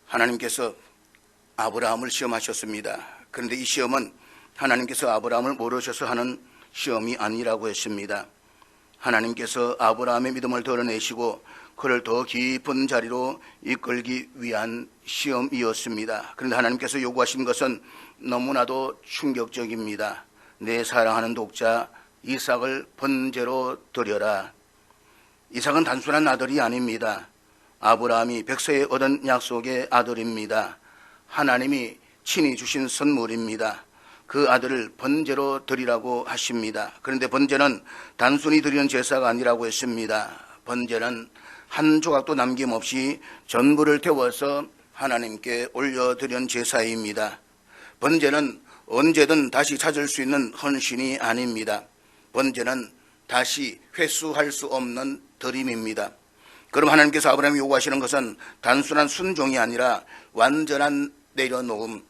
하나님께서 아브라함을 시험하셨습니다. 그런데 이 시험은 하나님께서 아브라함을 모르셔서 하는 시험이 아니라고 했습니다. 하나님께서 아브라함의 믿음을 드러내시고 그를 더 깊은 자리로 이끌기 위한 시험이었습니다. 그런데 하나님께서 요구하신 것은 너무나도 충격적입니다. 내 사랑하는 독자 이삭을 번제로 드려라. 이삭은 단순한 아들이 아닙니다. 아브라함이 백세에 얻은 약속의 아들입니다. 하나님이 친히 주신 선물입니다. 그 아들을 번제로 드리라고 하십니다. 그런데 번제는 단순히 드리는 제사가 아니라고 했습니다. 번제는 한 조각도 남김없이 전부를 태워서 하나님께 올려드리는 제사입니다. 번제는 언제든 다시 찾을 수 있는 헌신이 아닙니다. 번제는 다시 회수할 수 없는 드림입니다. 그럼 하나님께서 아브라함이 요구하시는 것은 단순한 순종이 아니라 완전한 내려놓음,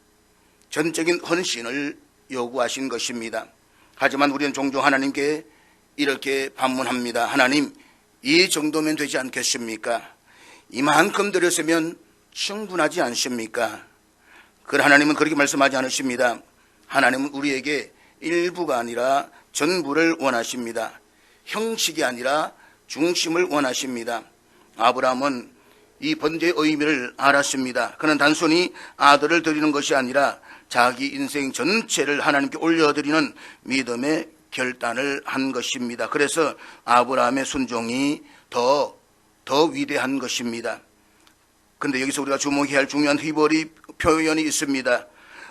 전적인 헌신을 요구하신 것입니다. 하지만 우리는 종종 하나님께 이렇게 반문합니다. 하나님, 이 정도면 되지 않겠습니까? 이만큼 드렸으면 충분하지 않습니까? 그러나 하나님은 그렇게 말씀하지 않으십니다. 하나님은 우리에게 일부가 아니라 전부를 원하십니다. 형식이 아니라 중심을 원하십니다. 아브라함은 이 번제의 의미를 알았습니다. 그는 단순히 아들을 드리는 것이 아니라 자기 인생 전체를 하나님께 올려드리는 믿음의 결단을 한 것입니다. 그래서 아브라함의 순종이 더 위대한 것입니다. 그런데 여기서 우리가 주목해야 할 중요한 히브리 표현이 있습니다.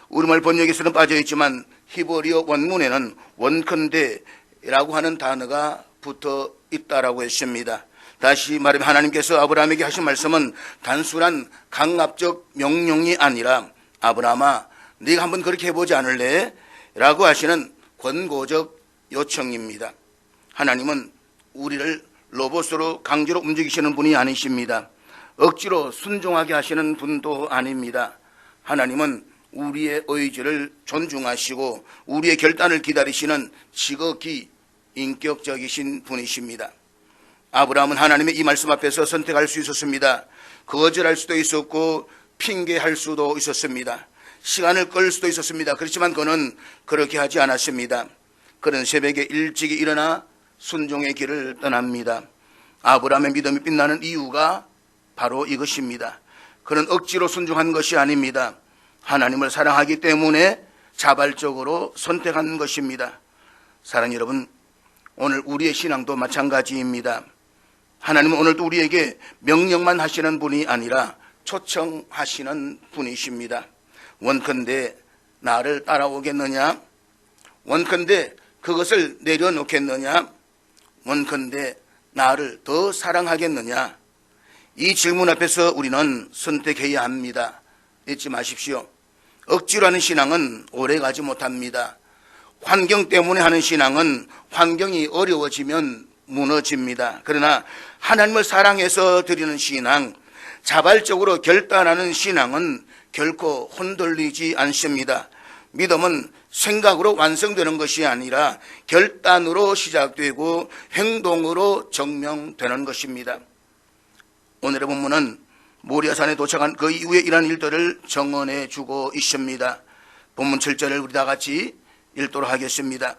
우리말 번역에서는 빠져있지만 히브리어 원문에는 원컨대라고 하는 단어가 붙어 있다라고 했습니다. 다시 말하면 하나님께서 아브라함에게 하신 말씀은 단순한 강압적 명령이 아니라 아브라함아, 네가 한번 그렇게 해보지 않을래? 라고 하시는 권고적 요청입니다. 하나님은 우리를 로봇으로 강제로 움직이시는 분이 아니십니다. 억지로 순종하게 하시는 분도 아닙니다. 하나님은 우리의 의지를 존중하시고 우리의 결단을 기다리시는 지극히 인격적이신 분이십니다. 아브라함은 하나님의 이 말씀 앞에서 선택할 수 있었습니다. 거절할 수도 있었고 핑계할 수도 있었습니다. 시간을 끌 수도 있었습니다. 그렇지만 그는 그렇게 하지 않았습니다. 그는 새벽에 일찍이 일어나 순종의 길을 떠납니다. 아브라함의 믿음이 빛나는 이유가 바로 이것입니다. 그는 억지로 순종한 것이 아닙니다. 하나님을 사랑하기 때문에 자발적으로 선택한 것입니다. 사랑하는 여러분, 오늘 우리의 신앙도 마찬가지입니다. 하나님은 오늘도 우리에게 명령만 하시는 분이 아니라 초청하시는 분이십니다. 원컨대 나를 따라오겠느냐? 원컨대 그것을 내려놓겠느냐? 원컨대 나를 더 사랑하겠느냐? 이 질문 앞에서 우리는 선택해야 합니다. 잊지 마십시오. 억지로 하는 신앙은 오래가지 못합니다. 환경 때문에 하는 신앙은 환경이 어려워지면 무너집니다. 그러나 하나님을 사랑해서 드리는 신앙, 자발적으로 결단하는 신앙은 결코 흔들리지 않습니다. 믿음은 생각으로 완성되는 것이 아니라 결단으로 시작되고 행동으로 증명되는 것입니다. 오늘의 본문은 모리아산에 도착한 그 이후에 일한 일들을 정언해 주고 있습니다. 본문 7절을 우리 다 같이 읽도록 하겠습니다.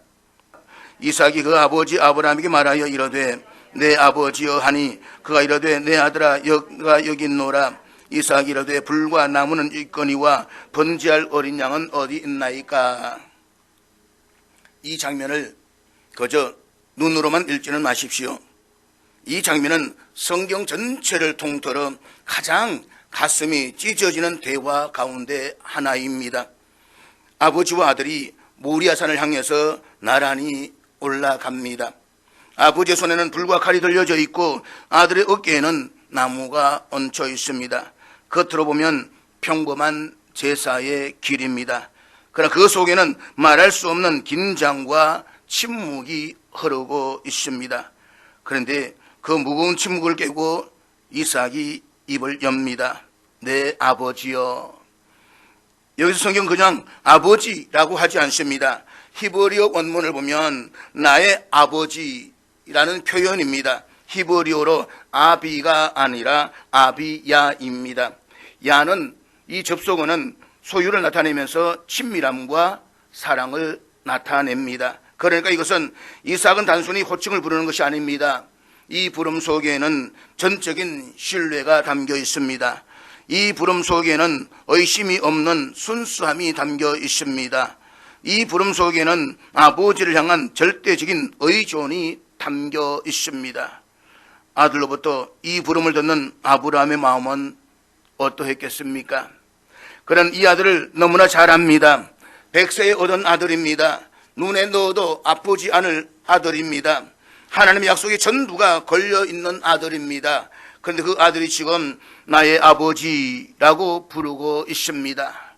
이삭이 그 아버지 아브라함에게 말하여 이르되 내 아버지여 하니 그가 이르되 내 아들아 여가 여기 있노라. 이삭이 이르되 불과 나무는 있거니와 번제할 어린 양은 어디 있나이까. 이 장면을 그저 눈으로만 읽지는 마십시오. 이 장면은 성경 전체를 통틀어 가장 가슴이 찢어지는 대화 가운데 하나입니다. 아버지와 아들이 모리아산을 향해서 나란히 올라갑니다. 아버지의 손에는 불과 칼이 들려져 있고 아들의 어깨에는 나무가 얹혀 있습니다. 겉으로 보면 평범한 제사의 길입니다. 그러나 그 속에는 말할 수 없는 긴장과 침묵이 흐르고 있습니다. 그런데 그 무거운 침묵을 깨고 이삭이 입을 엽니다. 내 아버지여. 여기서 성경 그냥 아버지라고 하지 않습니다. 히브리어 원문을 보면 나의 아버지라는 표현입니다. 히브리어로 아비가 아니라 아비야입니다. 야는 이 접속어는 소유를 나타내면서 친밀함과 사랑을 나타냅니다. 그러니까 이것은 이삭은 단순히 호칭을 부르는 것이 아닙니다. 이 부름 속에는 전적인 신뢰가 담겨 있습니다. 이 부름 속에는 의심이 없는 순수함이 담겨 있습니다. 이 부름 속에는 아버지를 향한 절대적인 의존이 담겨 있습니다. 아들로부터 이 부름을 듣는 아브라함의 마음은 어떠했겠습니까? 그는 이 아들을 너무나 잘 압니다. 100세에 얻은 아들입니다. 눈에 넣어도 아프지 않을 아들입니다. 하나님의 약속에 전부가 걸려있는 아들입니다. 그런데 그 아들이 지금 나의 아버지라고 부르고 있습니다.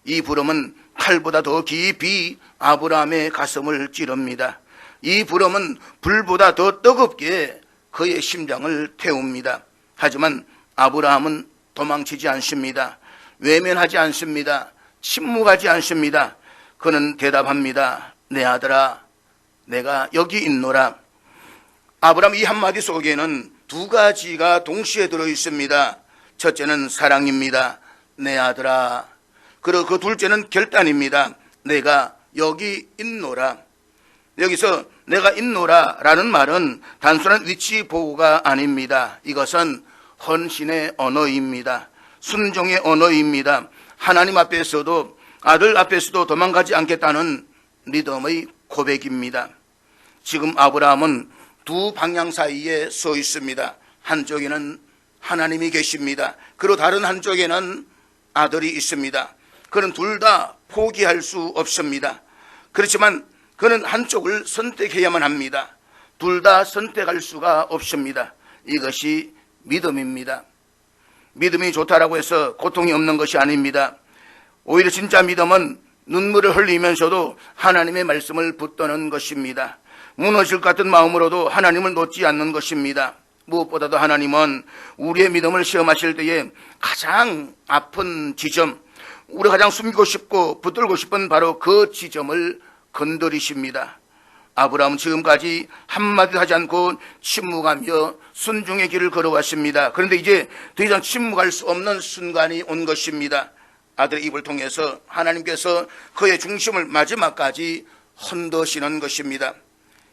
이 부름은 칼보다 더 깊이 아브라함의 가슴을 찌릅니다. 이 부름은 불보다 더 뜨겁게 그의 심장을 태웁니다. 하지만 아브라함은 도망치지 않습니다. 외면하지 않습니다. 침묵하지 않습니다. 그는 대답합니다. 내 아들아, 내가 여기 있노라. 아브라함 이 한마디 속에는 두 가지가 동시에 들어있습니다. 첫째는 사랑입니다. 내 아들아. 그리고 그 둘째는 결단입니다. 내가 여기 있노라. 여기서 내가 있노라 라는 말은 단순한 위치 보고가 아닙니다. 이것은 헌신의 언어입니다. 순종의 언어입니다. 하나님 앞에서도 아들 앞에서도 도망가지 않겠다는 믿음의 고백입니다. 지금 아브라함은 두 방향 사이에 서 있습니다. 한쪽에는 하나님이 계십니다. 그리고 다른 한쪽에는 아들이 있습니다. 그는 둘 다 포기할 수 없습니다. 그렇지만 그는 한쪽을 선택해야만 합니다. 둘 다 선택할 수가 없습니다. 이것이 믿음입니다. 믿음이 좋다라고 해서 고통이 없는 것이 아닙니다. 오히려 진짜 믿음은 눈물을 흘리면서도 하나님의 말씀을 붙드는 것입니다. 무너질 것 같은 마음으로도 하나님을 놓지 않는 것입니다. 무엇보다도 하나님은 우리의 믿음을 시험하실 때에 가장 아픈 지점, 우리가 가장 숨기고 싶고 붙들고 싶은 바로 그 지점을 건드리십니다. 아브라함은 지금까지 한마디도 하지 않고 침묵하며 순종의 길을 걸어왔습니다. 그런데 이제 더 이상 침묵할 수 없는 순간이 온 것입니다. 아들의 입을 통해서 하나님께서 그의 중심을 마지막까지 흔드시는 것입니다.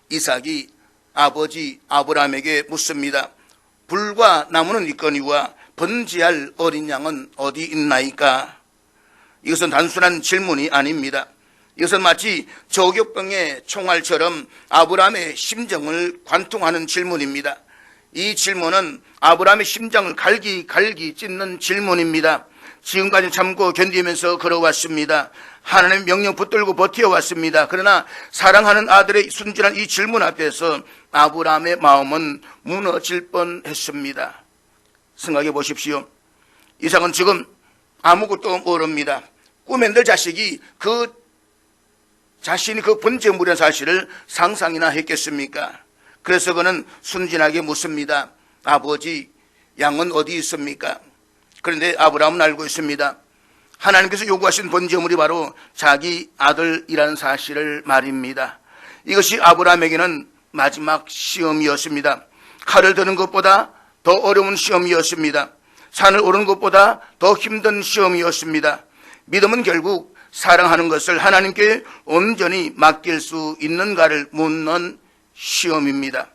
이삭이 아버지 아브라함에게 묻습니다. 불과 나무는 있거니와 번제할 어린 양은 어디 있나이까? 이것은 단순한 질문이 아닙니다. 이것은 마치 저격병의 총알처럼 아브라함의 심정을 관통하는 질문입니다. 이 질문은 아브라함의 심장을 갈기 찢는 질문입니다. 지금까지 참고 견디면서 걸어왔습니다. 하나님의 명령 붙들고 버텨왔습니다. 그러나 사랑하는 아들의 순진한 이 질문 앞에서 아브라함의 마음은 무너질 뻔했습니다. 생각해 보십시오. 이삭은 지금 아무것도 모릅니다. 꿈에 늘 자식이 자신이 그 번제물이라는 사실을 상상이나 했겠습니까? 그래서 그는 순진하게 묻습니다. 아버지, 양은 어디 있습니까? 그런데 아브라함은 알고 있습니다. 하나님께서 요구하신 번제물이 바로 자기 아들이라는 사실을 말입니다. 이것이 아브라함에게는 마지막 시험이었습니다. 칼을 드는 것보다 더 어려운 시험이었습니다. 산을 오르는 것보다 더 힘든 시험이었습니다. 믿음은 결국 사랑하는 것을 하나님께 온전히 맡길 수 있는가를 묻는 시험입니다.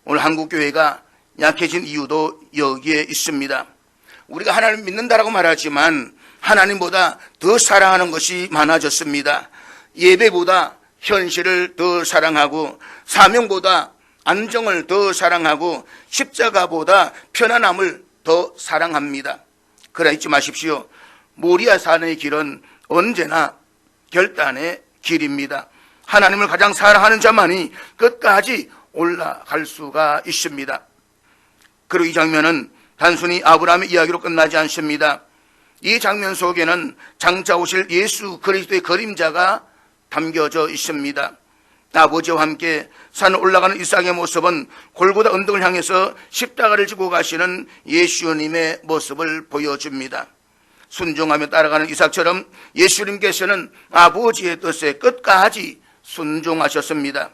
오늘 한국교회가 약해진 이유도 여기에 있습니다. 우리가 하나님 믿는다라고 말하지만 하나님보다 더 사랑하는 것이 많아졌습니다. 예배보다 현실을 더 사랑하고 사명보다 안정을 더 사랑하고 십자가보다 편안함을 더 사랑합니다. 그러나 잊지 마십시오. 모리아 산의 길은 언제나 결단의 길입니다. 하나님을 가장 사랑하는 자만이 끝까지 올라갈 수가 있습니다. 그리고 이 장면은 단순히 아브라함의 이야기로 끝나지 않습니다. 이 장면 속에는 장차 오실 예수 그리스도의 그림자가 담겨져 있습니다. 아버지와 함께 산을 올라가는 이삭의 모습은 골고다 언덕을 향해서 십자가를 지고 가시는 예수님의 모습을 보여줍니다. 순종하며 따라가는 이삭처럼 예수님께서는 아버지의 뜻에 끝까지 순종하셨습니다.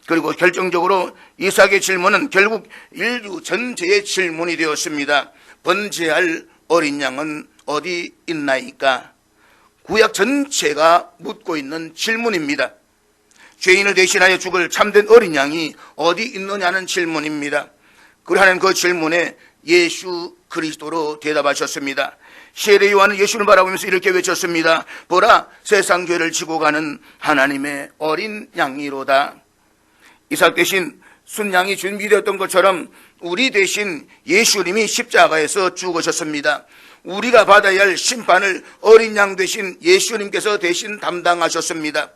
그리고 결정적으로 이삭의 질문은 결국 인류 전체의 질문이 되었습니다. 번제할 어린 양은 어디 있나이까? 구약 전체가 묻고 있는 질문입니다. 죄인을 대신하여 죽을 참된 어린 양이 어디 있느냐는 질문입니다. 그리고 하나님 그 질문에 예수 그리스도로 대답하셨습니다. 세례 요한은 예수를 바라보면서 이렇게 외쳤습니다. 보라, 세상 죄를 지고 가는 하나님의 어린 양이로다. 이삭 대신 순양이 준비되었던 것처럼 우리 대신 예수님이 십자가에서 죽으셨습니다. 우리가 받아야 할 심판을 어린 양 대신 예수님께서 대신 담당하셨습니다.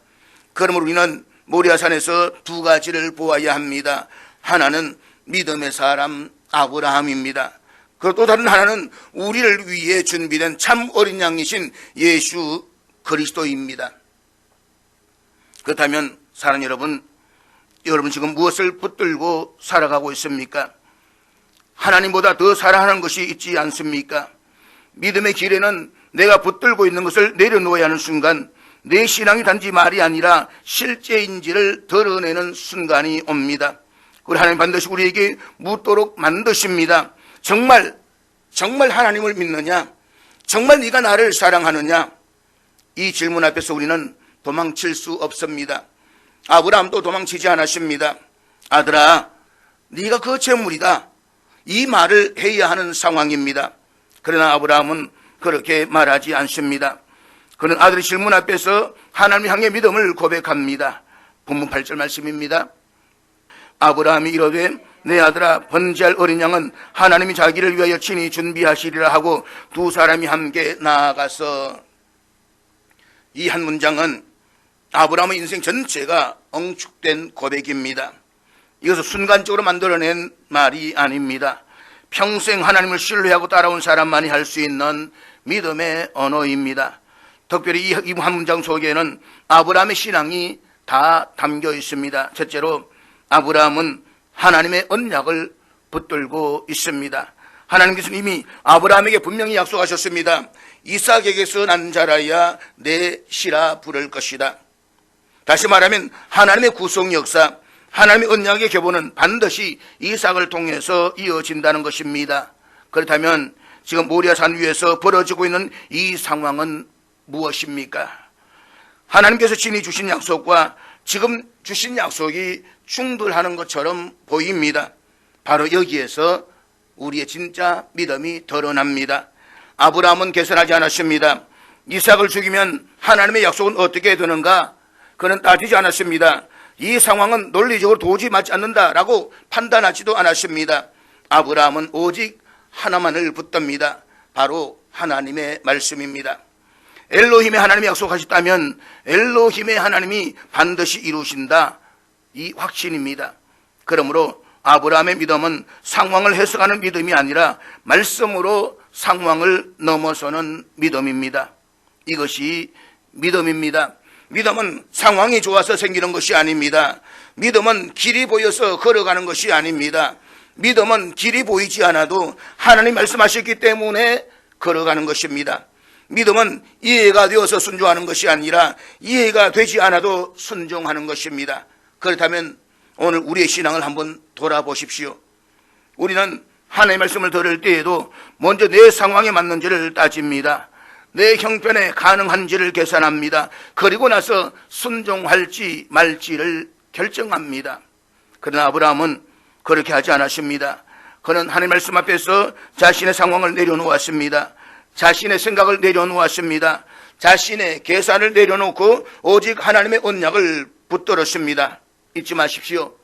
그러므로 우리는 모리아산에서 두 가지를 보아야 합니다. 하나는 믿음의 사람 아브라함입니다. 그리고 또 다른 하나는 우리를 위해 준비된 참 어린 양이신 예수 그리스도입니다. 그렇다면 사랑하는 여러분 지금 무엇을 붙들고 살아가고 있습니까? 하나님보다 더 사랑하는 것이 있지 않습니까? 믿음의 길에는 내가 붙들고 있는 것을 내려놓아야 하는 순간, 내 신앙이 단지 말이 아니라 실제인지를 드러내는 순간이 옵니다. 그리고 하나님 반드시 우리에게 묻도록 만드십니다. 정말 하나님을 믿느냐? 정말 네가 나를 사랑하느냐? 이 질문 앞에서 우리는 도망칠 수 없습니다. 아브라함도 도망치지 않았습니다. 아들아, 네가 그 재물이다. 이 말을 해야 하는 상황입니다. 그러나 아브라함은 그렇게 말하지 않습니다. 그는 아들의 질문 앞에서 하나님 향해 믿음을 고백합니다. 본문 8절 말씀입니다. 아브라함이 이르되 내 아들아, 번제할 어린 양은 하나님이 자기를 위하여 친히 준비하시리라 하고 두 사람이 함께 나아가서, 이 한 문장은 아브라함의 인생 전체가 엉축된 고백입니다. 이것은 순간적으로 만들어낸 말이 아닙니다. 평생 하나님을 신뢰하고 따라온 사람만이 할 수 있는 믿음의 언어입니다. 특별히 이 한 문장 속에는 아브라함의 신앙이 다 담겨 있습니다. 첫째로 아브라함은 하나님의 언약을 붙들고 있습니다. 하나님께서는 이미 아브라함에게 분명히 약속하셨습니다. 이삭에게서 난 자라야 내 씨라 부를 것이다. 다시 말하면 하나님의 구속 역사, 하나님의 언약의 계보는 반드시 이삭을 통해서 이어진다는 것입니다. 그렇다면 지금 모리아산 위에서 벌어지고 있는 이 상황은 무엇입니까? 하나님께서 친히 주신 약속과 지금 주신 약속이 충돌하는 것처럼 보입니다. 바로 여기에서 우리의 진짜 믿음이 드러납니다. 아브라함은 계산하지 않았습니다. 이삭을 죽이면 하나님의 약속은 어떻게 되는가? 그는 따지지 않았습니다. 이 상황은 논리적으로 도저히 맞지 않는다라고 판단하지도 않았습니다. 아브라함은 오직 하나만을 붙듭니다. 바로 하나님의 말씀입니다. 엘로힘의 하나님이 약속하셨다면 엘로힘의 하나님이 반드시 이루신다, 이 확신입니다. 그러므로 아브라함의 믿음은 상황을 해석하는 믿음이 아니라 말씀으로 상황을 넘어서는 믿음입니다. 이것이 믿음입니다. 믿음은 상황이 좋아서 생기는 것이 아닙니다. 믿음은 길이 보여서 걸어가는 것이 아닙니다. 믿음은 길이 보이지 않아도 하나님 말씀하셨기 때문에 걸어가는 것입니다. 믿음은 이해가 되어서 순종하는 것이 아니라 이해가 되지 않아도 순종하는 것입니다. 그렇다면 오늘 우리의 신앙을 한번 돌아보십시오. 우리는 하나님의 말씀을 들을 때에도 먼저 내 상황에 맞는지를 따집니다. 내 형편에 가능한지를 계산합니다. 그리고 나서 순종할지 말지를 결정합니다. 그러나 아브라함은 그렇게 하지 않았습니다. 그는 하나님의 말씀 앞에서 자신의 상황을 내려놓았습니다. 자신의 생각을 내려놓았습니다. 자신의 계산을 내려놓고 오직 하나님의 언약을 붙들었습니다. 잊지 마십시오.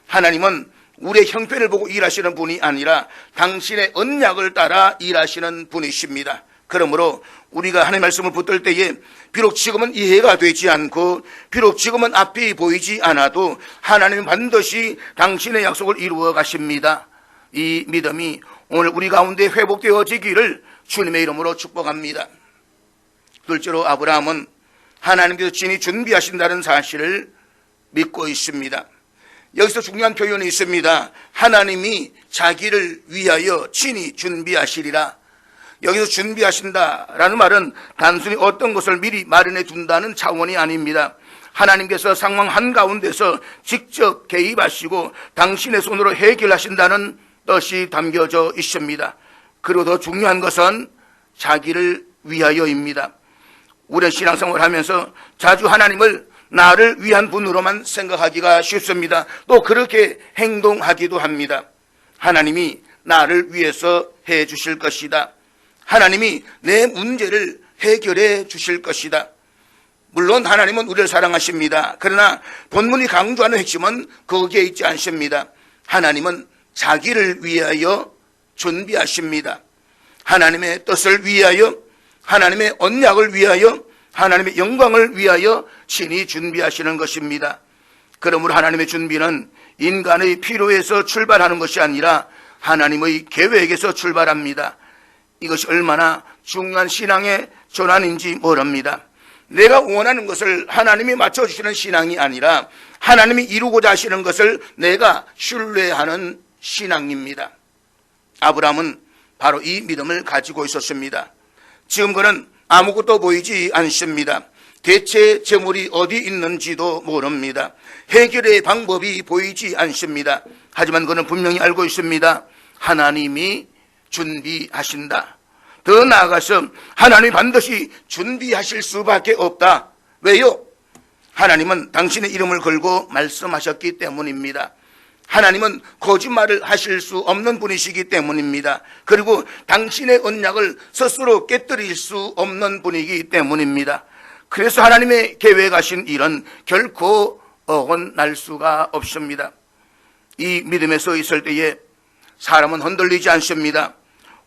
하나님은 우리의 형편을 보고 일하시는 분이 아니라 당신의 언약을 따라 일하시는 분이십니다. 그러므로 우리가 하나님의 말씀을 붙들 때에 비록 지금은 이해가 되지 않고 비록 지금은 앞이 보이지 않아도 하나님은 반드시 당신의 약속을 이루어 가십니다. 이 믿음이 오늘 우리 가운데 회복되어지기를 주님의 이름으로 축복합니다. 둘째로 아브라함은 하나님께서 친히 준비하신다는 사실을 믿고 있습니다. 여기서 중요한 표현이 있습니다. 하나님이 자기를 위하여 친히 준비하시리라. 여기서 준비하신다라는 말은 단순히 어떤 것을 미리 마련해 둔다는 차원이 아닙니다. 하나님께서 상황 한가운데서 직접 개입하시고 당신의 손으로 해결하신다는 뜻이 담겨져 있습니다. 그리고 더 중요한 것은 자기를 위하여입니다. 우리는 신앙생활을 하면서 자주 하나님을 나를 위한 분으로만 생각하기가 쉽습니다. 또 그렇게 행동하기도 합니다. 하나님이 나를 위해서 해 주실 것이다. 하나님이 내 문제를 해결해 주실 것이다. 물론 하나님은 우리를 사랑하십니다. 그러나 본문이 강조하는 핵심은 거기에 있지 않습니다. 하나님은 자기를 위하여 준비하십니다. 하나님의 뜻을 위하여, 하나님의 언약을 위하여, 하나님의 영광을 위하여 신이 준비하시는 것입니다. 그러므로 하나님의 준비는 인간의 필요에서 출발하는 것이 아니라 하나님의 계획에서 출발합니다. 이것이 얼마나 중요한 신앙의 전환인지 모릅니다. 내가 원하는 것을 하나님이 맞춰주시는 신앙이 아니라 하나님이 이루고자 하시는 것을 내가 신뢰하는 신앙입니다. 아브라함은 바로 이 믿음을 가지고 있었습니다. 지금 그는 아무것도 보이지 않습니다. 대체 재물이 어디 있는지도 모릅니다. 해결의 방법이 보이지 않습니다. 하지만 그는 분명히 알고 있습니다. 하나님이 준비하신다. 더 나아가서 하나님이 반드시 준비하실 수밖에 없다. 왜요? 하나님은 당신의 이름을 걸고 말씀하셨기 때문입니다. 하나님은 거짓말을 하실 수 없는 분이시기 때문입니다. 그리고 당신의 언약을 스스로 깨뜨릴 수 없는 분이기 때문입니다. 그래서 하나님의 계획하신 일은 결코 어긋날 수가 없습니다. 이 믿음에 서 있을 때에 사람은 흔들리지 않습니다.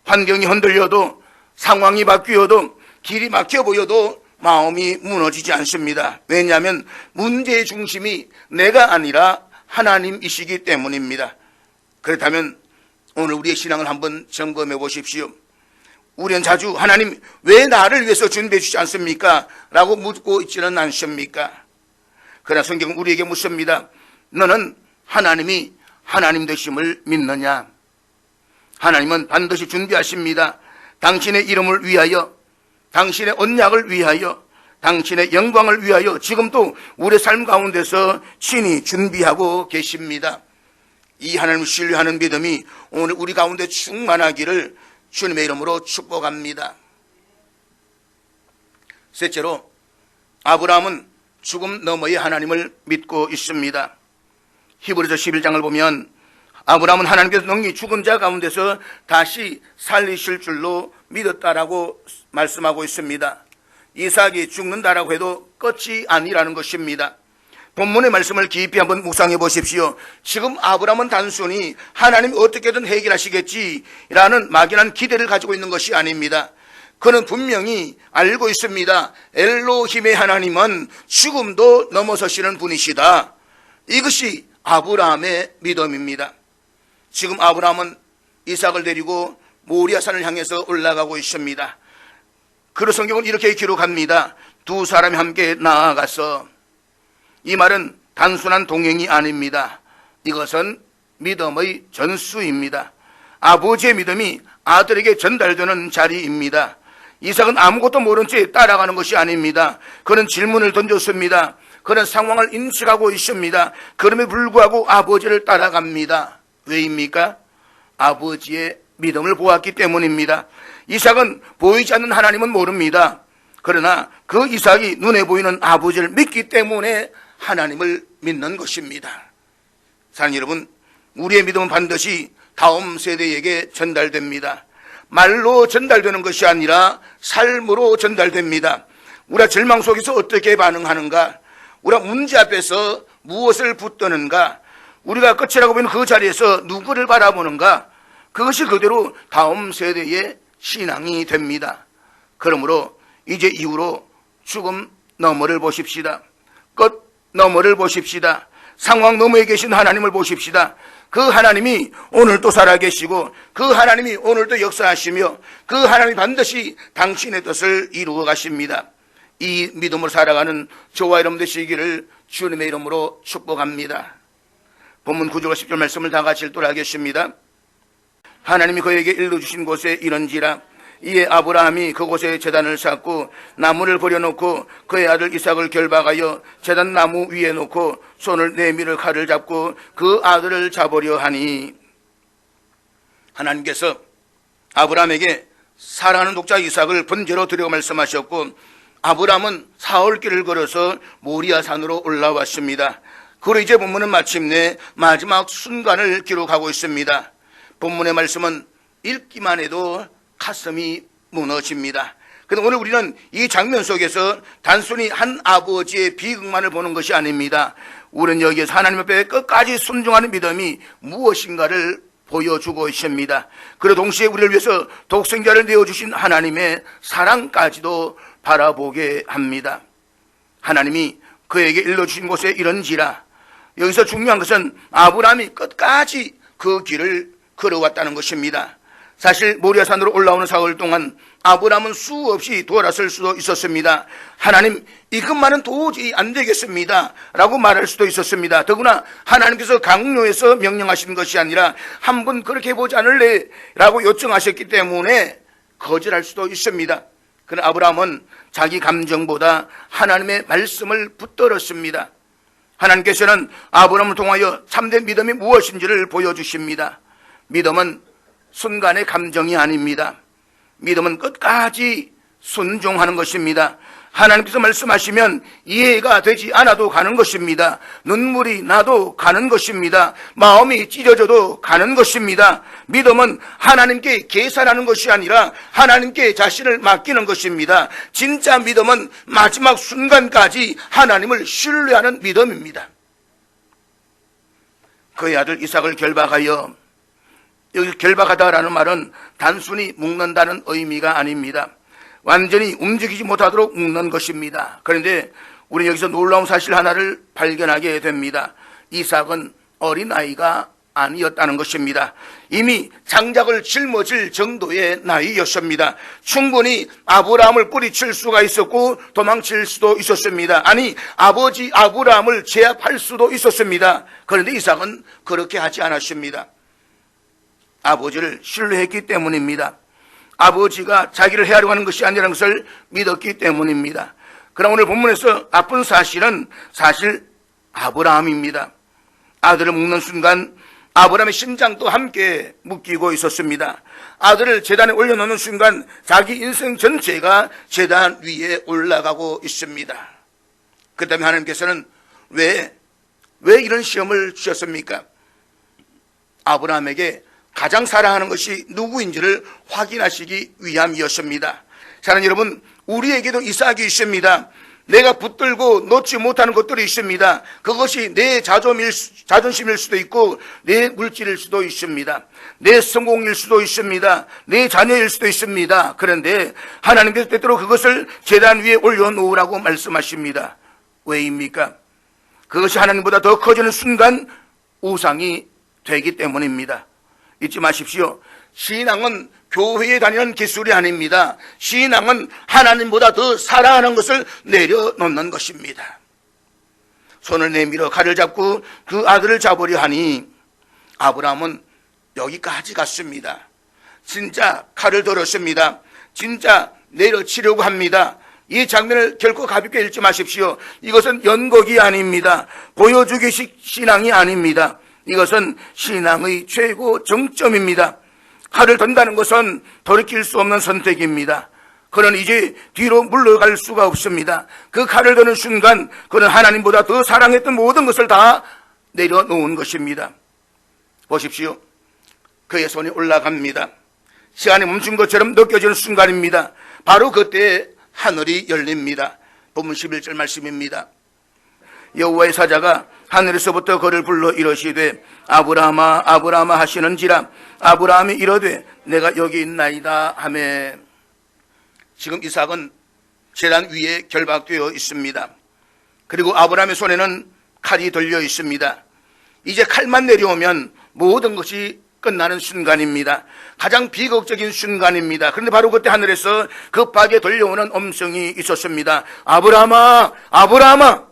환경이 흔들려도, 상황이 바뀌어도, 길이 막혀 보여도 마음이 무너지지 않습니다. 왜냐하면 문제의 중심이 내가 아니라 하나님이시기 때문입니다. 그렇다면 오늘 우리의 신앙을 한번 점검해 보십시오. 우리는 자주 하나님 왜 나를 위해서 준비해 주지 않습니까? 라고 묻고 있지는 않습니까? 그러나 성경은 우리에게 묻습니다. 너는 하나님이 하나님 되심을 믿느냐? 하나님은 반드시 준비하십니다. 당신의 이름을 위하여, 당신의 언약을 위하여, 당신의 영광을 위하여 지금도 우리의 삶 가운데서 친히 준비하고 계십니다. 이 하나님을 신뢰하는 믿음이 오늘 우리 가운데 충만하기를 주님의 이름으로 축복합니다. 셋째로, 아브라함은 죽음 너머의 하나님을 믿고 있습니다. 히브리서 11장을 보면 아브라함은 하나님께서 능히 죽은 자 가운데서 다시 살리실 줄로 믿었다라고 말씀하고 있습니다. 이삭이 죽는다라고 해도 끝이 아니라는 것입니다. 본문의 말씀을 깊이 한번 묵상해 보십시오. 지금 아브라함은 단순히 하나님이 어떻게든 해결하시겠지라는 막연한 기대를 가지고 있는 것이 아닙니다. 그는 분명히 알고 있습니다. 엘로힘의 하나님은 죽음도 넘어서시는 분이시다. 이것이 아브라함의 믿음입니다. 지금 아브라함은 이삭을 데리고 모리아산을 향해서 올라가고 있습니다. 그리고 성경은 이렇게 기록합니다. 두 사람이 함께 나아가서, 이 말은 단순한 동행이 아닙니다. 이것은 믿음의 전수입니다. 아버지의 믿음이 아들에게 전달되는 자리입니다. 이삭은 아무것도 모른 채 따라가는 것이 아닙니다. 그는 질문을 던졌습니다. 그는 상황을 인식하고 있습니다. 그럼에도 불구하고 아버지를 따라갑니다. 왜입니까? 아버지의 믿음을 보았기 때문입니다. 이삭은 보이지 않는 하나님은 모릅니다. 그러나 그 이삭이 눈에 보이는 아버지를 믿기 때문에 하나님을 믿는 것입니다. 사랑하는 여러분, 우리의 믿음은 반드시 다음 세대에게 전달됩니다. 말로 전달되는 것이 아니라 삶으로 전달됩니다. 우리가 절망 속에서 어떻게 반응하는가? 우리가 문제 앞에서 무엇을 붙드는가? 우리가 끝이라고 보이는 그 자리에서 누구를 바라보는가? 그것이 그대로 다음 세대의 신앙이 됩니다. 그러므로 이제 이후로 죽음 너머를 보십시다. 끝 너머를 보십시다. 상황 너머에 계신 하나님을 보십시다. 그 하나님이 오늘도 살아계시고 그 하나님이 오늘도 역사하시며 그 하나님이 반드시 당신의 뜻을 이루어 가십니다. 이 믿음으로 살아가는 저와 여러분 되시기를 주님의 이름으로 축복합니다. 본문 9절 10절 말씀을 다 같이 읽도록하겠습니다. 하나님이 그에게 일러주신 곳에 이른지라 이에 아브라함이 그곳에 제단을 쌓고 나무를 버려놓고 그의 아들 이삭을 결박하여 제단 나무 위에 놓고 손을 내밀어 칼을 잡고 그 아들을 잡으려 하니, 하나님께서 아브라함에게 사랑하는 독자 이삭을 번제로 드리고 말씀하셨고, 아브라함은 사흘길을 걸어서 모리아 산으로 올라왔습니다. 그리고 이제 본문은 마침내 마지막 순간을 기록하고 있습니다. 본문의 말씀은 읽기만 해도 가슴이 무너집니다. 그런데 오늘 우리는 이 장면 속에서 단순히 한 아버지의 비극만을 보는 것이 아닙니다. 우리는 여기에서 하나님 앞에 끝까지 순종하는 믿음이 무엇인가를 보여주고 있습니다. 그리고 동시에 우리를 위해서 독생자를 내어주신 하나님의 사랑까지도 바라보게 합니다. 하나님이 그에게 일러주신 곳에 이른지라. 여기서 중요한 것은 아브라함이 끝까지 그 길을 걸어왔다는 것입니다. 사실 모리아산으로 올라오는 사흘 동안 아브라함은 수없이 돌아설 수도 있었습니다. 하나님, 이것만은 도저히 안 되겠습니다 라고 말할 수도 있었습니다. 더구나 하나님께서 강요해서 명령하신 것이 아니라 한번 그렇게 해보지 않을래 라고 요청하셨기 때문에 거절할 수도 있습니다. 그러나 아브라함은 자기 감정보다 하나님의 말씀을 붙들었습니다. 하나님께서는 아브라함을 통하여 참된 믿음이 무엇인지를 보여주십니다. 믿음은 순간의 감정이 아닙니다. 믿음은 끝까지 순종하는 것입니다. 하나님께서 말씀하시면 이해가 되지 않아도 가는 것입니다. 눈물이 나도 가는 것입니다. 마음이 찢어져도 가는 것입니다. 믿음은 하나님께 계산하는 것이 아니라 하나님께 자신을 맡기는 것입니다. 진짜 믿음은 마지막 순간까지 하나님을 신뢰하는 믿음입니다. 그의 아들 이삭을 결박하여, 여기 결박하다라는 말은 단순히 묶는다는 의미가 아닙니다. 완전히 움직이지 못하도록 묶는 것입니다. 그런데 우리는 여기서 놀라운 사실 하나를 발견하게 됩니다. 이삭은 어린아이가 아니었다는 것입니다. 이미 장작을 짊어질 정도의 나이였습니다. 충분히 아브라함을 뿌리칠 수가 있었고 도망칠 수도 있었습니다. 아니, 아버지 아브라함을 제압할 수도 있었습니다. 그런데 이삭은 그렇게 하지 않았습니다. 아버지를 신뢰했기 때문입니다. 아버지가 자기를 해하려고 하는 것이 아니라는 것을 믿었기 때문입니다. 그러나 오늘 본문에서 아픈 사실은 사실 아브라함입니다. 아들을 묶는 순간 아브라함의 심장도 함께 묶이고 있었습니다. 아들을 제단에 올려놓는 순간 자기 인생 전체가 제단 위에 올라가고 있습니다. 그 다음에 하나님께서는 왜 이런 시험을 주셨습니까? 아브라함에게 가장 사랑하는 것이 누구인지를 확인하시기 위함이었습니다. 사랑하는 여러분, 우리에게도 이삭이 있습니다. 내가 붙들고 놓지 못하는 것들이 있습니다. 그것이 내 자존심일 수도 있고 내 물질일 수도 있습니다. 내 성공일 수도 있습니다. 내 자녀일 수도 있습니다. 그런데 하나님께서 때때로 그것을 제단 위에 올려놓으라고 말씀하십니다. 왜입니까? 그것이 하나님보다 더 커지는 순간 우상이 되기 때문입니다. 잊지 마십시오. 신앙은 교회에 다니는 기술이 아닙니다. 신앙은 하나님보다 더 사랑하는 것을 내려놓는 것입니다. 손을 내밀어 칼을 잡고 그 아들을 잡으려 하니 아브라함은 여기까지 갔습니다. 진짜 칼을 들었습니다. 진짜 내려치려고 합니다. 이 장면을 결코 가볍게 읽지 마십시오. 이것은 연극이 아닙니다. 보여주기식 신앙이 아닙니다. 이것은 신앙의 최고 정점입니다. 칼을 든다는 것은 돌이킬 수 없는 선택입니다. 그는 이제 뒤로 물러갈 수가 없습니다. 그 칼을 드는 순간 그는 하나님보다 더 사랑했던 모든 것을 다 내려놓은 것입니다. 보십시오. 그의 손이 올라갑니다. 시간이 멈춘 것처럼 느껴지는 순간입니다. 바로 그때 하늘이 열립니다. 본문 11절 말씀입니다. 여호와의 사자가 하늘에서부터 그를 불러 이르시되 아브라함아 아브라함아 하시는지라. 아브라함이 이르되 내가 여기 있나이다 하매. 지금 이삭은 제단 위에 결박되어 있습니다. 그리고 아브라함의 손에는 칼이 들려 있습니다. 이제 칼만 내려오면 모든 것이 끝나는 순간입니다. 가장 비극적인 순간입니다. 그런데 바로 그때 하늘에서 급하게 들려오는 음성이 있었습니다. 아브라함아 아브라함아.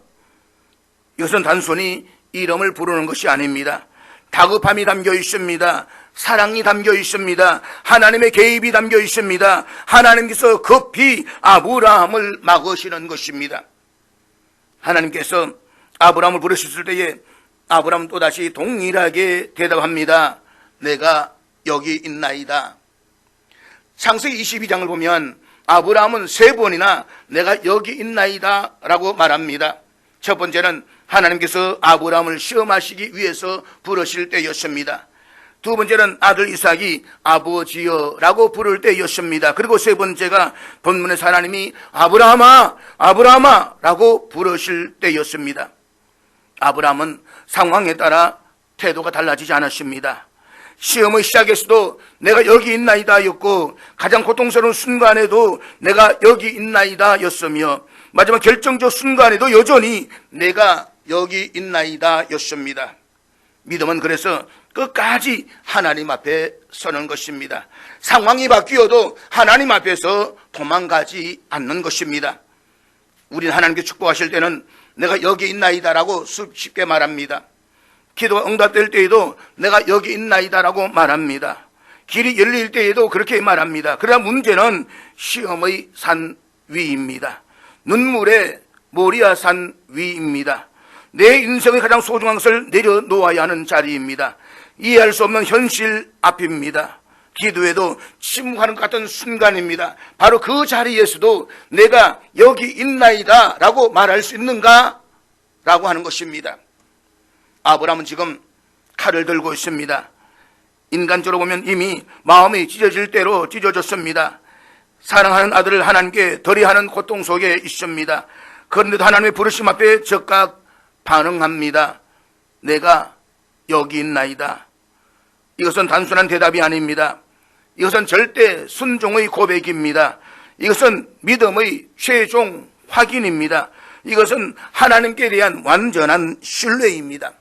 이것은 단순히 이름을 부르는 것이 아닙니다. 다급함이 담겨 있습니다. 사랑이 담겨 있습니다. 하나님의 개입이 담겨 있습니다. 하나님께서 급히 아브라함을 막으시는 것입니다. 하나님께서 아브라함을 부르셨을 때에 아브라함은 또다시 동일하게 대답합니다. 내가 여기 있나이다. 창세기 22장을 보면 아브라함은 3번이나 내가 여기 있나이다 라고 말합니다. 첫 번째는 하나님께서 아브라함을 시험하시기 위해서 부르실 때였습니다. 두 번째는 아들 이삭이 아버지여 라고 부를 때였습니다. 그리고 세 번째가 본문에서 하나님이 아브라함아 아브라함아 라고 부르실 때였습니다. 아브라함은 상황에 따라 태도가 달라지지 않았습니다. 시험의 시작에서도 내가 여기 있나이다 였고, 가장 고통스러운 순간에도 내가 여기 있나이다 였으며, 마지막 결정적 순간에도 여전히 내가 여기 있나이다 였습니다. 믿음은 그래서 끝까지 하나님 앞에 서는 것입니다. 상황이 바뀌어도 하나님 앞에서 도망가지 않는 것입니다. 우리는 하나님께 축복하실 때는 내가 여기 있나이다 라고 쉽게 말합니다. 기도가 응답될 때에도 내가 여기 있나이다 라고 말합니다. 길이 열릴 때에도 그렇게 말합니다. 그러나 문제는 시험의 산 위입니다. 눈물의 모리아 산 위입니다. 내 인생의 가장 소중한 것을 내려놓아야 하는 자리입니다. 이해할 수 없는 현실 앞입니다. 기도에도 침묵하는 것 같은 순간입니다. 바로 그 자리에서도 내가 여기 있나이다 라고 말할 수 있는가? 라고 하는 것입니다. 아브라함은 지금 칼을 들고 있습니다. 인간적으로 보면 이미 마음이 찢어질 대로 찢어졌습니다. 사랑하는 아들을 하나님께 덜이하는 고통 속에 있습니다. 그런데도 하나님의 부르심 앞에 즉각 반응합니다. 내가 여기 있나이다. 이것은 단순한 대답이 아닙니다. 이것은 절대 순종의 고백입니다. 이것은 믿음의 최종 확인입니다. 이것은 하나님께 대한 완전한 신뢰입니다.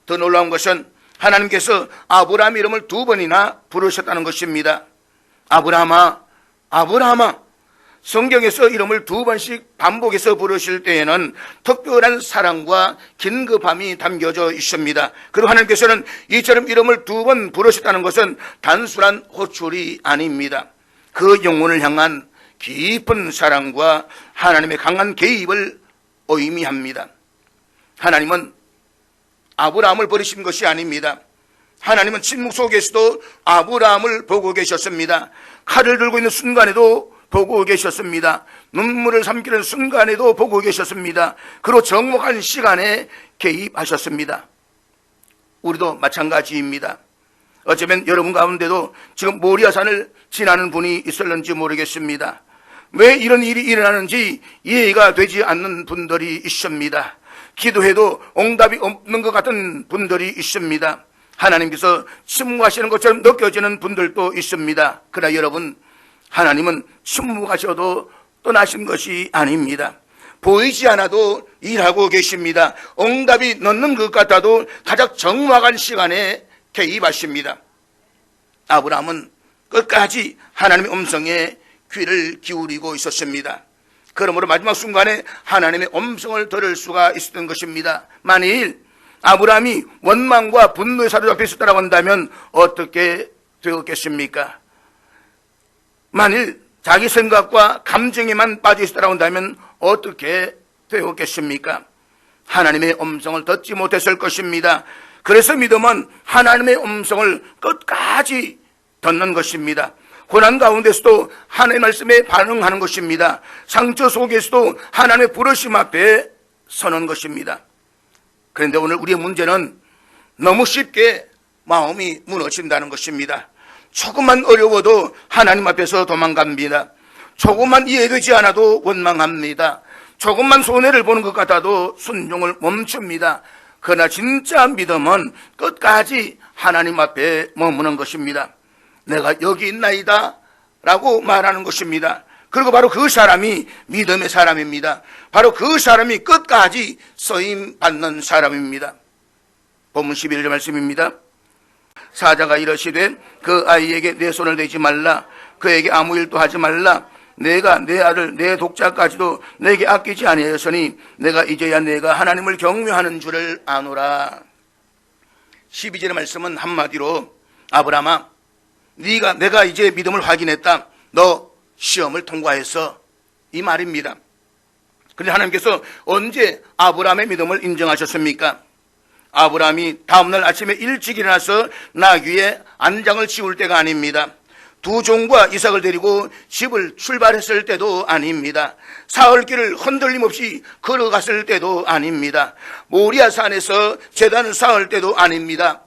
더 놀라운 것은 하나님께서 아브라함 이름을 2번이나 부르셨다는 것입니다. 아브라함아 아브라함아. 성경에서 이름을 2번씩 반복해서 부르실 때에는 특별한 사랑과 긴급함이 담겨져 있습니다. 그리고 하나님께서는 이처럼 이름을 2번 부르셨다는 것은 단순한 호출이 아닙니다. 그 영혼을 향한 깊은 사랑과 하나님의 강한 개입을 의미합니다. 하나님은 아브라함을 버리신 것이 아닙니다. 하나님은 침묵 속에서도 아브라함을 보고 계셨습니다. 칼을 들고 있는 순간에도 보고 계셨습니다. 눈물을 삼키는 순간에도 보고 계셨습니다. 그리고 정확한 시간에 개입하셨습니다. 우리도 마찬가지입니다. 어쩌면 여러분 가운데도 지금 모리아산을 지나는 분이 있을는지 모르겠습니다. 왜 이런 일이 일어나는지 이해가 되지 않는 분들이 있습니다. 기도해도 응답이 없는 것 같은 분들이 있습니다. 하나님께서 침묵하시는 것처럼 느껴지는 분들도 있습니다. 그러나 여러분, 하나님은 침묵하셔도 떠나신 것이 아닙니다. 보이지 않아도 일하고 계십니다. 응답이 늦는 것 같아도 가장 정확한 시간에 개입하십니다. 아브라함은 끝까지 하나님의 음성에 귀를 기울이고 있었습니다. 그러므로 마지막 순간에 하나님의 음성을 들을 수가 있었던 것입니다. 만일 아브라함이 원망과 분노에 사로잡혀 있었다고 한다면 어떻게 되었겠습니까? 만일 자기 생각과 감정에만 빠져 있었다고 한다면 어떻게 되었겠습니까? 하나님의 음성을 듣지 못했을 것입니다. 그래서 믿음은 하나님의 음성을 끝까지 듣는 것입니다. 고난 가운데서도 하나님의 말씀에 반응하는 것입니다. 상처 속에서도 하나님의 부르심 앞에 서는 것입니다. 그런데 오늘 우리의 문제는 너무 쉽게 마음이 무너진다는 것입니다. 조금만 어려워도 하나님 앞에서 도망갑니다. 조금만 이해되지 않아도 원망합니다. 조금만 손해를 보는 것 같아도 순종을 멈춥니다. 그러나 진짜 믿음은 끝까지 하나님 앞에 머무는 것입니다. 내가 여기 있나이다 라고 말하는 것입니다. 그리고 바로 그 사람이 믿음의 사람입니다. 바로 그 사람이 끝까지 쓰임받는 사람입니다. 본문 11절 말씀입니다. 사자가 이르시되 그 아이에게 내 손을 대지 말라. 그에게 아무 일도 하지 말라. 내가 내 아들 내 독자까지도 내게 아끼지 아니하였으니 내가 이제야 내가 하나님을 경외하는 줄을 아노라. 12절의 말씀은 한마디로 아브라함아, 내가 이제 믿음을 확인했다. 너 시험을 통과했어. 이 말입니다. 그런데 하나님께서 언제 아브라함의 믿음을 인정하셨습니까? 아브라함이 다음날 아침에 일찍 일어나서 나귀의 안장을 지울 때가 아닙니다. 두 종과 이삭을 데리고 집을 출발했을 때도 아닙니다. 사흘길을 흔들림 없이 걸어갔을 때도 아닙니다. 모리아 산에서 제단을 쌓을 때도 아닙니다.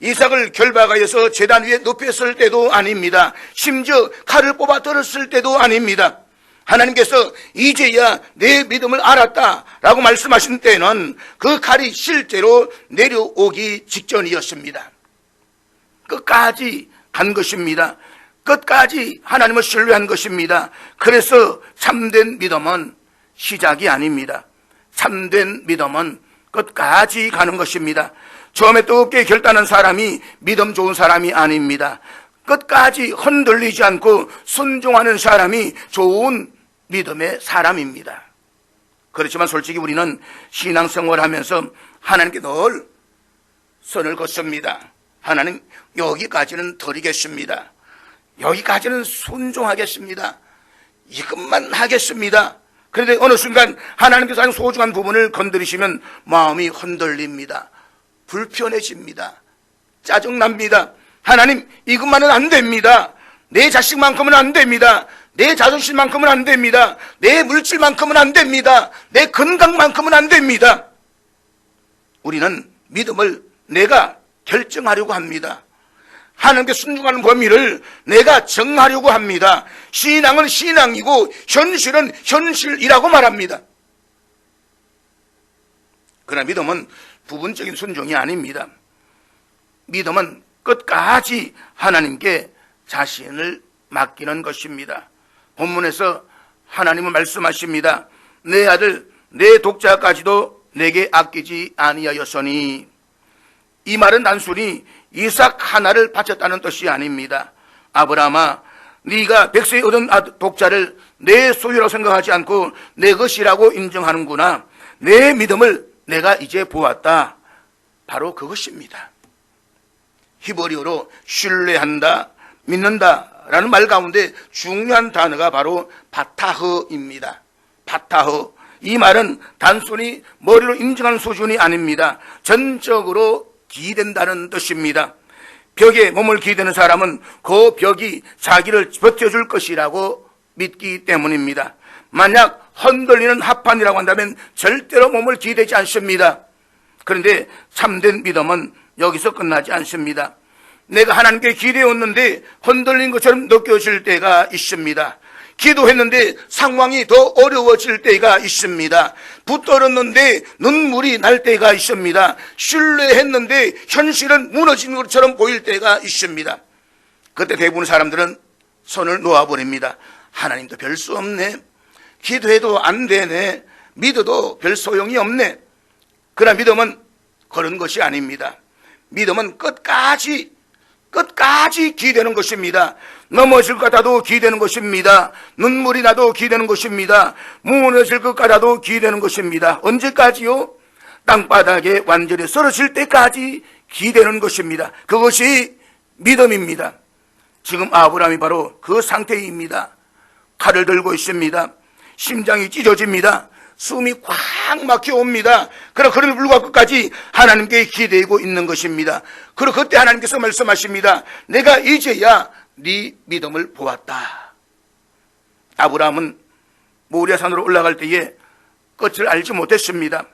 이삭을 결박하여서 제단 위에 높였을 때도 아닙니다. 심지어 칼을 뽑아 들었을 때도 아닙니다. 하나님께서 이제야 내 믿음을 알았다라고 말씀하신 때는 그 칼이 실제로 내려오기 직전이었습니다. 끝까지 간 것입니다. 끝까지 하나님을 신뢰한 것입니다. 그래서 참된 믿음은 시작이 아닙니다. 참된 믿음은 끝까지 가는 것입니다. 처음에 뜨겁게 결단한 사람이 믿음 좋은 사람이 아닙니다. 끝까지 흔들리지 않고 순종하는 사람이 좋은 믿음의 사람입니다. 그렇지만 솔직히 우리는 신앙생활을 하면서 하나님께 늘 선을 긋습니다. 하나님, 여기까지는 드리겠습니다. 여기까지는 순종하겠습니다. 이것만 하겠습니다. 그런데 어느 순간 하나님께서 가장 소중한 부분을 건드리시면 마음이 흔들립니다. 불편해집니다. 짜증납니다. 하나님, 이것만은 안 됩니다. 내 자식만큼은 안 됩니다. 내 자존심만큼은 안 됩니다. 내 물질만큼은 안 됩니다. 내 건강만큼은 안 됩니다. 우리는 믿음을 내가 결정하려고 합니다. 하나님께 순종하는 범위를 내가 정하려고 합니다. 신앙은 신앙이고 현실은 현실이라고 말합니다. 그러나 믿음은 부분적인 순종이 아닙니다. 믿음은 끝까지 하나님께 자신을 맡기는 것입니다. 본문에서 하나님은 말씀하십니다. 내 아들 내 독자까지도 내게 아끼지 아니하였으니, 이 말은 단순히 이삭 하나를 바쳤다는 뜻이 아닙니다. 아브라함아, 네가 백세에 얻은 독자를 내 소유라고 생각하지 않고 내 것이라고 인정하는구나. 내 믿음을 내가 이제 보았다. 바로 그것입니다. 히브리어로 신뢰한다, 믿는다 라는 말 가운데 중요한 단어가 바로 바타흐입니다. 바타흐. 이 말은 단순히 머리로 인정하는 수준이 아닙니다. 전적으로 기댄다는 뜻입니다. 벽에 몸을 기대는 사람은 그 벽이 자기를 버텨줄 것이라고 믿기 때문입니다. 만약 흔들리는 합판이라고 한다면 절대로 몸을 기대지 않습니다. 그런데 참된 믿음은 여기서 끝나지 않습니다. 내가 하나님께 기대었는데 흔들린 것처럼 느껴질 때가 있습니다. 기도했는데 상황이 더 어려워질 때가 있습니다. 붙들었는데 눈물이 날 때가 있습니다. 신뢰했는데 현실은 무너지는 것처럼 보일 때가 있습니다. 그때 대부분 사람들은 손을 놓아버립니다. 하나님도 별 수 없네. 기도해도 안 되네. 믿어도 별 소용이 없네. 그러나 믿음은 그런 것이 아닙니다. 믿음은 끝까지 기대는 것입니다. 넘어질 것 같아도 기대는 것입니다. 눈물이 나도 기대는 것입니다. 무너질 것 같아도 기대는 것입니다. 언제까지요? 땅바닥에 완전히 쓰러질 때까지 기대는 것입니다. 그것이 믿음입니다. 지금 아브라함이 바로 그 상태입니다. 칼을 들고 있습니다. 심장이 찢어집니다. 숨이 꽉 막혀옵니다. 그럼에도 불구하고 끝까지 하나님께 기대고 있는 것입니다. 그리고 그때 하나님께서 말씀하십니다. 내가 이제야 네 믿음을 보았다. 아브라함은 모리아산으로 올라갈 때에 끝을 알지 못했습니다.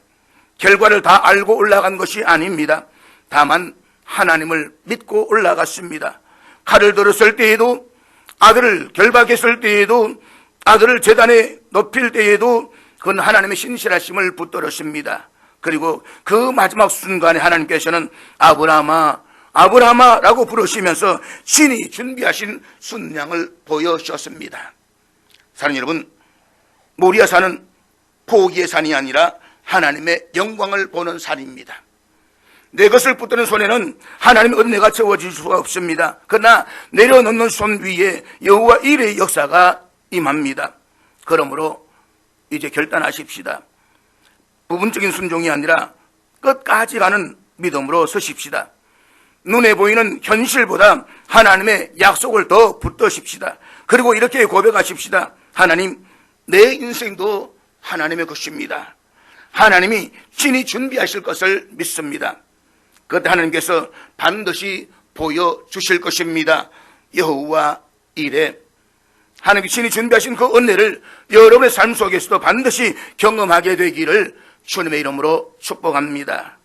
결과를 다 알고 올라간 것이 아닙니다. 다만 하나님을 믿고 올라갔습니다. 칼을 들었을 때에도, 아들을 결박했을 때에도, 아들을 제단에 높일 때에도 그건 하나님의 신실하심을 붙들었습니다. 그리고 그 마지막 순간에 하나님께서는 아브라함아, 아브라함아 라고 부르시면서 신이 준비하신 순양을 보여주셨습니다. 사랑하는 여러분, 모리아산은 포기의 산이 아니라 하나님의 영광을 보는 산입니다. 내 것을 붙드는 손에는 하나님의 은혜가 채워질 수가 없습니다. 그러나 내려놓는 손 위에 여호와 일의 역사가 임합니다. 그러므로 이제 결단하십시다. 부분적인 순종이 아니라 끝까지 가는 믿음으로 서십시다. 눈에 보이는 현실보다 하나님의 약속을 더 붙드십시다. 그리고 이렇게 고백하십시다. 하나님, 내 인생도 하나님의 것입니다. 하나님이 친히 준비하실 것을 믿습니다. 그때 하나님께서 반드시 보여주실 것입니다. 여호와 일에 하나님 신이 준비하신 그 은혜를 여러분의 삶 속에서도 반드시 경험하게 되기를 주님의 이름으로 축복합니다.